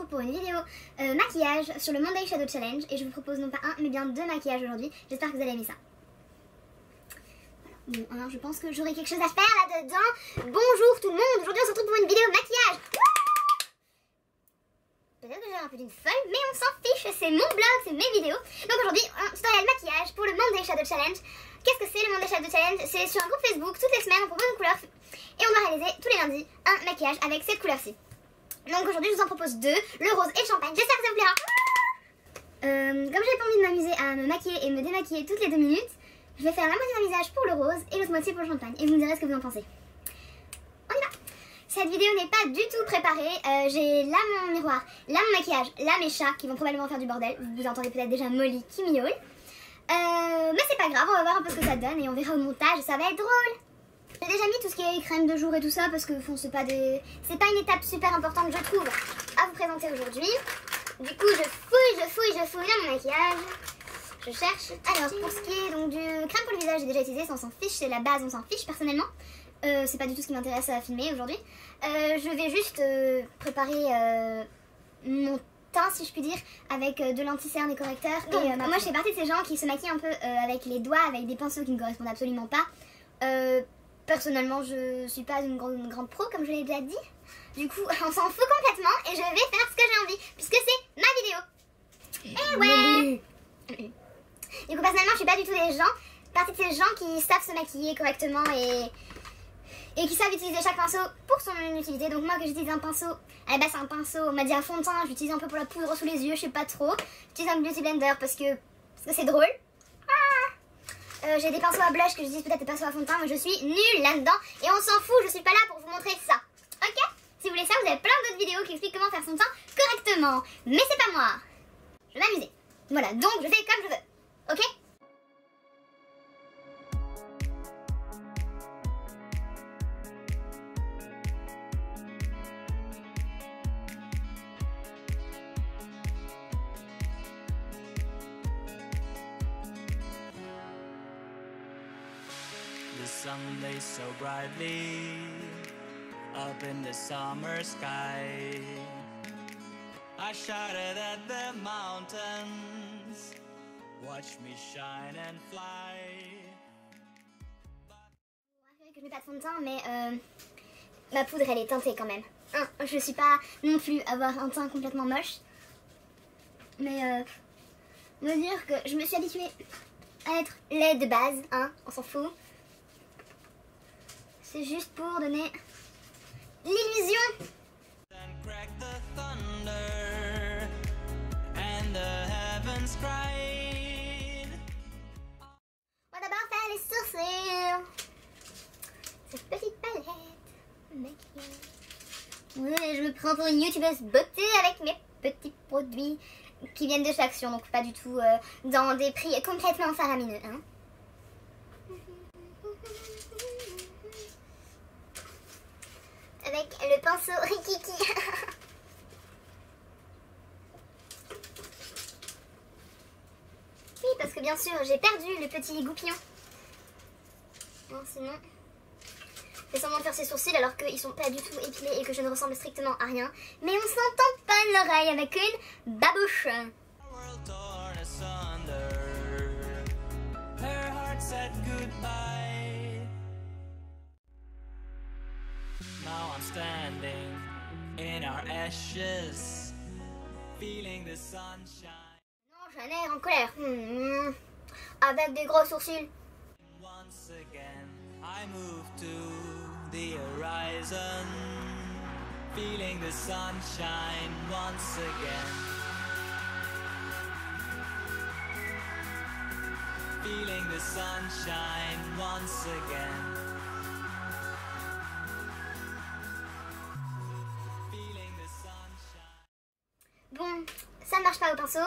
pour une vidéo maquillage sur le Monday Shadow Challenge et je vous propose non pas un mais bien 2 maquillages aujourd'hui. J'espère que vous allez aimer ça. Bon, alors je pense que j'aurai quelque chose à faire là-dedans. Bonjour tout le monde, aujourd'hui on se retrouve pour une vidéo maquillage. Peut-être que j'ai un peu d'une folle, mais on s'en fiche, c'est mon blog, c'est mes vidéos. Donc aujourd'hui, un tutoriel maquillage pour le Monday Shadow Challenge. Qu'est-ce que c'est le Monday Shadow Challenge? C'est sur un groupe Facebook, toutes les semaines on propose une couleur et on va réaliser tous les lundis un maquillage avec cette couleur-ci. Donc aujourd'hui je vous en propose 2, le rose et le champagne, j'espère que ça vous plaira. Comme j'avais pas envie de m'amuser à me maquiller et me démaquiller toutes les 2 minutes, je vais faire la moitié d'un visage pour le rose et l'autre moitié pour le champagne et vous me direz ce que vous en pensez. On y va. Cette vidéo n'est pas du tout préparée, j'ai là mon miroir, là mon maquillage, là mes chats qui vont probablement faire du bordel, vous entendez peut-être déjà Molly qui miaule. Mais c'est pas grave, on va voir un peu ce que ça donne et on verra au montage, ça va être drôle. J'ai déjà mis tout ce qui est crème de jour et tout ça parce que c'est pas une étape super importante je trouve à vous présenter aujourd'hui. Du coup je fouille dans mon maquillage, je cherche. Alors pour ce qui est donc du crème pour le visage j'ai déjà utilisé, ça on s'en fiche, c'est la base, on s'en fiche personnellement. C'est pas du tout ce qui m'intéresse à filmer aujourd'hui. Je vais juste préparer mon teint si je puis dire avec de l'anti-cerne et correcteur. Et moi je fais partie de ces gens qui se maquillent un peu avec les doigts, avec des pinceaux qui ne correspondent absolument pas. Personnellement je suis pas une grande pro comme je l'ai déjà dit. Du coup on s'en fout complètement et je vais faire ce que j'ai envie puisque c'est ma vidéo. Et ouais. Du coup personnellement je suis pas du tout partie de ces gens qui savent se maquiller correctement et qui savent utiliser chaque pinceau pour son utilité. Donc moi que j'utilise un pinceau, eh ben c'est un pinceau, on m'a dit à fond de teint, j'utilise un peu pour la poudre sous les yeux, je sais pas trop. J'utilise un beauty blender parce que c'est drôle. J'ai des pinceaux à blush que j'utilise peut-être des pinceaux à fond de teint, mais je suis nulle là-dedans et on s'en fout, je suis pas là pour vous montrer ça. Ok? Si vous voulez ça, vous avez plein d'autres vidéos qui expliquent comment faire son teint correctement. Mais c'est pas moi. Je vais m'amuser. Voilà, donc je fais comme je veux. Ok? The sun lays so brightly up in the summer sky. I shouted at the mountains, watch me shine and fly. Je mets pas de fond de teint, mais ma poudre elle est teintée quand même. Je suis pas non plus avoir un teint complètement moche, mais on va dire que je me suis habituée à être laide de base, hein, on s'en fout. C'est juste pour donner l'illusion. On va d'abord faire les sourcils. Cette petite palette maquillage. Oui, je me prends pour une youtubeuse beauté avec mes petits produits qui viennent de chez Action, donc pas du tout dans des prix complètement faramineux, hein. Avec le pinceau Rikiki. Oui, parce que bien sûr, j'ai perdu le petit goupillon. Non, sinon, je vais sûrement faire ses sourcils alors qu'ils sont pas du tout épilés et que je ne ressemble strictement à rien. Mais on s'entend pas de l'oreille avec une babouche. Now I'm standing in our ashes, feeling the sunshine. Non, j'ai un air en colère. Avec des gros sourcils. Once again, I move to the horizon, feeling the sunshine once again. Feeling the sunshine once again. Bon, ça ne marche pas au pinceau,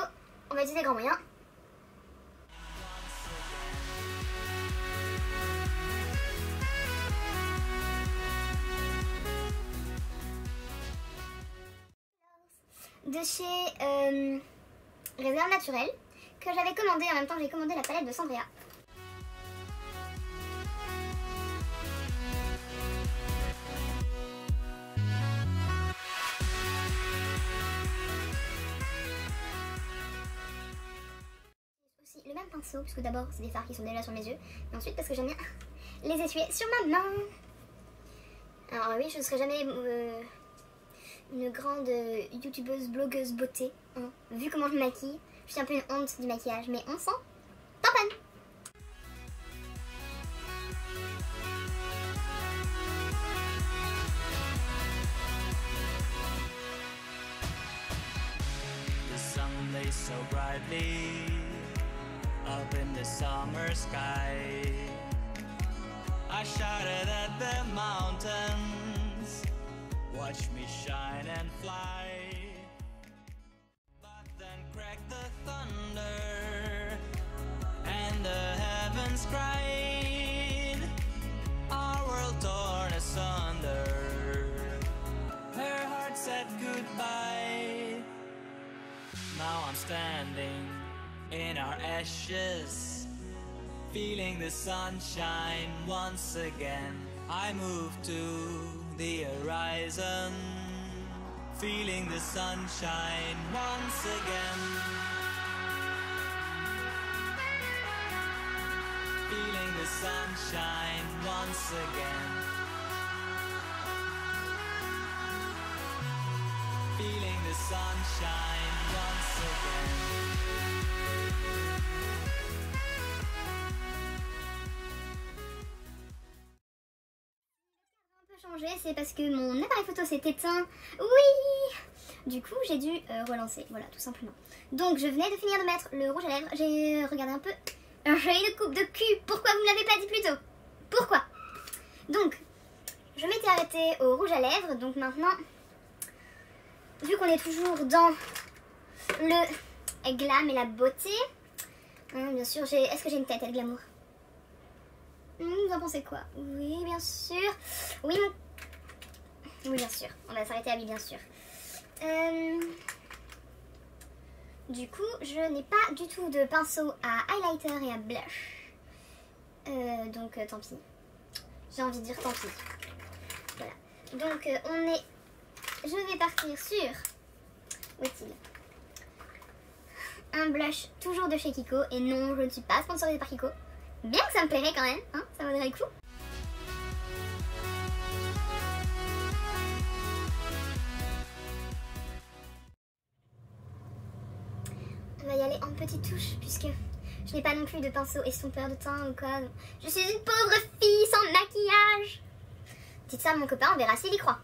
on va utiliser grand moyen. De chez Réserve Naturelle, que j'avais commandé en même temps que j'ai commandé la palette de Sandria. pinceau, puisque d'abord c'est des fards qui sont déjà sur mes yeux, et ensuite parce que j'aime bien les essuyer sur ma main. Alors oui, je ne serai jamais une grande youtubeuse, blogueuse beauté, hein. Vu comment je me maquille, je suis un peu une honte du maquillage, mais on s'en tamponne. So brightly up in the summer sky, I shouted at the mountains, watch me shine and fly. But then cracked the thunder and the heavens cried, our world torn asunder. Her heart said goodbye. Now I'm standing in our ashes, feeling the sunshine once again. I move to the horizon, feeling the sunshine once again. Feeling the sunshine once again. Feeling the sunshine once again. Un peu changé, c'est parce que mon appareil photo s'est éteint. Oui. Du coup, j'ai dû relancer, voilà, tout simplement. Donc, je venais de finir de mettre le rouge à lèvres. J'ai regardé un peu. J'ai une coupe de cul. Pourquoi vous ne me l'avez pas dit plus tôt? Pourquoi? Donc, je m'étais arrêtée au rouge à lèvres. Donc maintenant, vu qu'on est toujours dans le glam et la beauté, hein, bien sûr, est-ce que j'ai une tête de glamour? Vous en pensez quoi? Oui, bien sûr. Oui, oui, bien sûr. On va s'arrêter à lui, bien sûr. Du coup, je n'ai pas du tout de pinceau à highlighter et à blush. Donc, tant pis. J'ai envie de dire tant pis. Voilà. Donc, je vais partir sur... Où est-il? Un blush toujours de chez Kiko. Et non, je ne suis pas sponsorisée par Kiko. Bien que ça me plairait quand même, hein, ça vaudrait le coup. On va y aller en petites touches puisque je n'ai pas non plus de pinceau estompeur de teint ou quoi. Je suis une pauvre fille sans maquillage. Dites ça à mon copain, on verra s'il y croit.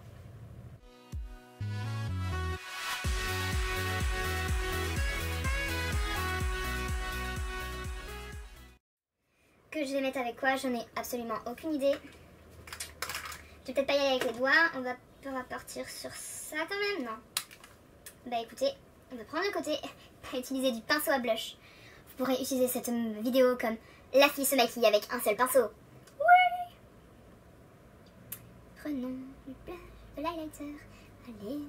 Que je vais mettre avec quoi, je n'ai absolument aucune idée. Je vais peut-être pas y aller avec les doigts. On va partir sur ça quand même, non? Bah écoutez, on va prendre le côté et utiliser du pinceau à blush. Vous pourrez utiliser cette vidéo comme la fille se maquille avec un seul pinceau. Oui. Prenons du blush, de l'highlighter. Allez.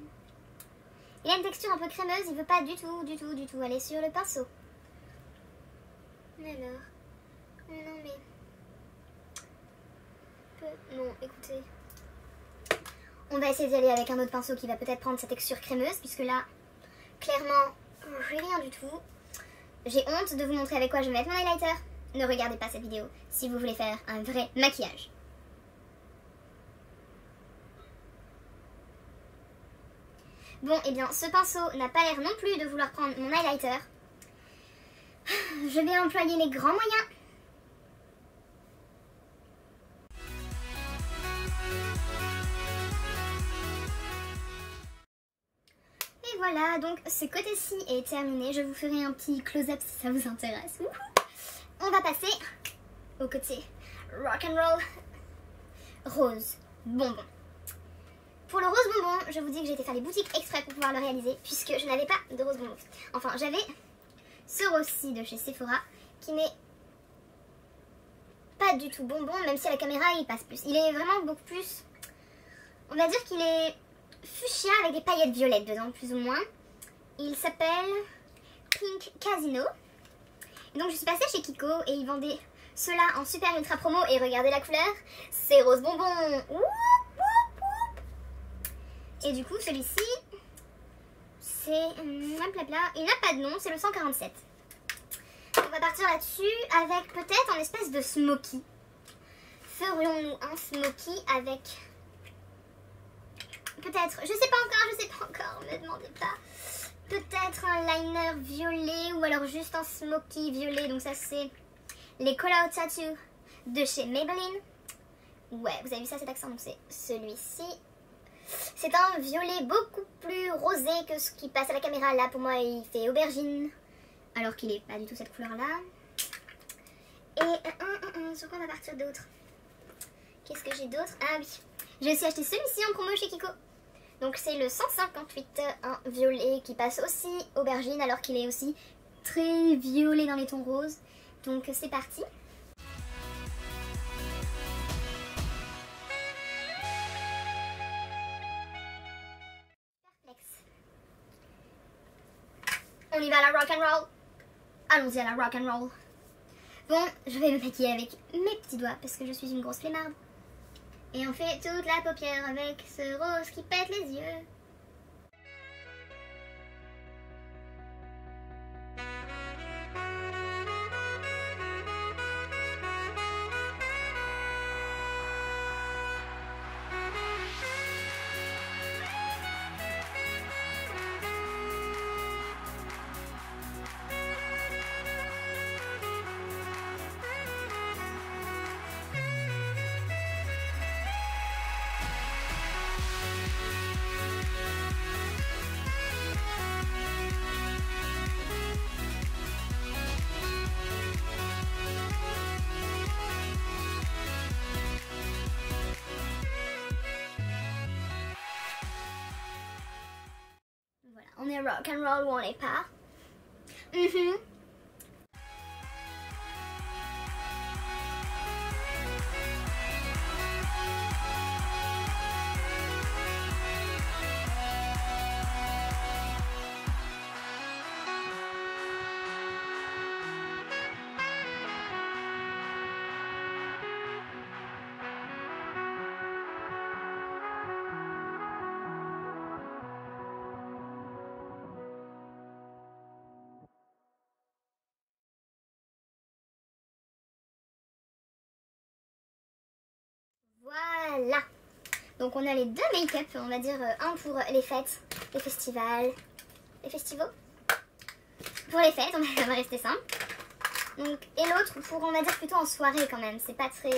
Il a une texture un peu crémeuse, il veut pas du tout aller sur le pinceau. Alors... Non mais... Non, écoutez. On va essayer d'y aller avec un autre pinceau qui va peut-être prendre sa texture crémeuse, puisque là, clairement, j'ai rien du tout. J'ai honte de vous montrer avec quoi je vais mettre mon highlighter. Ne regardez pas cette vidéo si vous voulez faire un vrai maquillage. Bon, et bien, ce pinceau n'a pas l'air non plus de vouloir prendre mon highlighter. Je vais employer les grands moyens. Voilà, donc ce côté-ci est terminé. Je vous ferai un petit close-up si ça vous intéresse. On va passer au côté rock'n'roll rose bonbon. Pour le rose bonbon, je vous dis que j'ai été faire les boutiques exprès pour pouvoir le réaliser, puisque je n'avais pas de rose bonbon. Enfin, j'avais ce rose-ci de chez Sephora, qui n'est pas du tout bonbon, même si à la caméra il passe plus. Il est vraiment beaucoup plus... On va dire qu'il est... fuchsia avec des paillettes violettes dedans, plus ou moins. Il s'appelle Pink Casino. Et donc je suis passée chez Kiko et ils vendaient cela en super ultra promo. Et regardez la couleur, c'est rose bonbon. Et du coup celui-ci, c'est... il n'a pas de nom, c'est le 147. on va partir là-dessus avec peut-être un espèce de smoky. Ferions-nous un smoky avec... Peut-être, je sais pas encore, ne me demandez pas. Peut-être un liner violet ou alors juste un smoky violet. Donc ça c'est les Call Out Tattoo de chez Maybelline. Ouais, vous avez vu ça, cet accent, donc c'est celui-ci. C'est un violet beaucoup plus rosé que ce qui passe à la caméra. Là, pour moi, il fait aubergine, alors qu'il est pas du tout cette couleur-là. Et sur quoi on va partir d'autre? Qu'est-ce que j'ai d'autre? Ah oui, j'ai aussi acheté celui-ci en promo chez Kiko. Donc c'est le 158, un violet qui passe aussi aubergine, alors qu'il est aussi très violet dans les tons roses. Donc c'est parti. On y va à la rock and roll. Allons-y à la rock and roll. Bon, je vais me maquiller avec mes petits doigts parce que je suis une grosse flemmarde. Et on fait toute la paupière avec ce rose qui pète les yeux. On est rock and roll ou on n'est pas. Voilà. Donc on a les deux make-up, on va dire un pour les fêtes, les festivals, les festivals. Pour les fêtes, on va rester simple. Donc, et l'autre pour, on va dire, plutôt en soirée quand même. C'est pas très...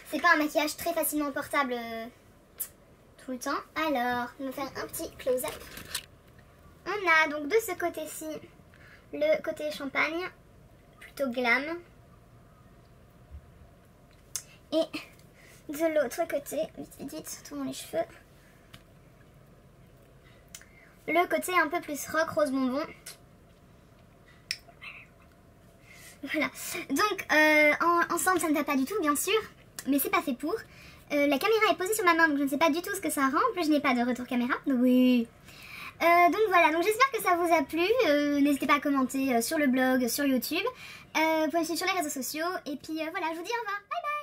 c'est pas un maquillage très facilement portable tout le temps. Alors, on va faire un petit close-up. On a donc de ce côté-ci le côté champagne, plutôt glam. Et de l'autre côté, vite, tournons les cheveux. Le côté un peu plus rock, rose bonbon. Voilà. Donc, ensemble, ça ne va pas du tout, bien sûr. Mais c'est pas fait pour. La caméra est posée sur ma main, donc je ne sais pas du tout ce que ça rend. En plus, je n'ai pas de retour caméra. Oui. Donc voilà, donc j'espère que ça vous a plu. N'hésitez pas à commenter sur le blog, sur YouTube. Vous pouvez me suivre sur les réseaux sociaux. Et puis voilà, je vous dis au revoir. Bye bye.